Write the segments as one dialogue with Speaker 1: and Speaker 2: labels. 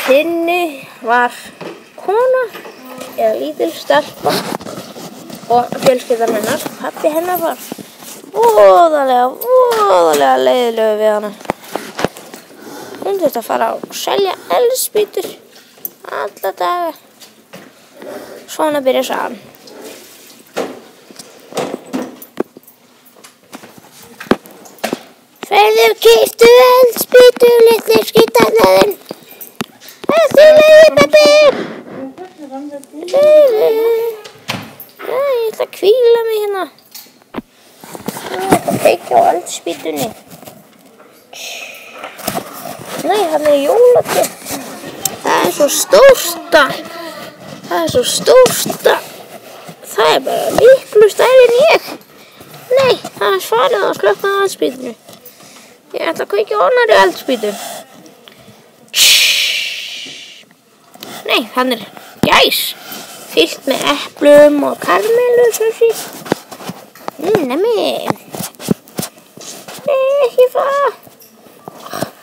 Speaker 1: Tinnu var kona eða lítil stelpa og fjölskyldan hennar, pabbi hennar var voðalega leiðilegur við hana. Hún þurfti að fara og selja eldspýtur alla daga. Svona byrjar sagan. Ferðu og keyptu eldspýtur, litli skítaneðin. Þetta er leiði, pabbi. Ég ætla að hvíla mig hérna. Ég ætla að kveikja á eldspýtunni. Nei, hann er jólatréð. Það er svo stórt. Það er bara miklu stærri en ég. Nei, það er farið að slökkna á eldspýtunni. Ég ætla að kveikja á annarri eldspýtu. Nei, hann er gæs. Fyllt með eplum og karmelusósu. Nemmi. Nei, ekki fara.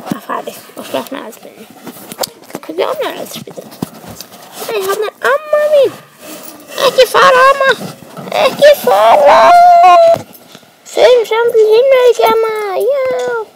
Speaker 1: Það farið og slökkna eldspýtunni. Það kveikja á annarri eldspýtu. Nei, hann er amma mín. Ekki fara, amma. Ekki fara. Förum saman til himnaríkja, amma. Já.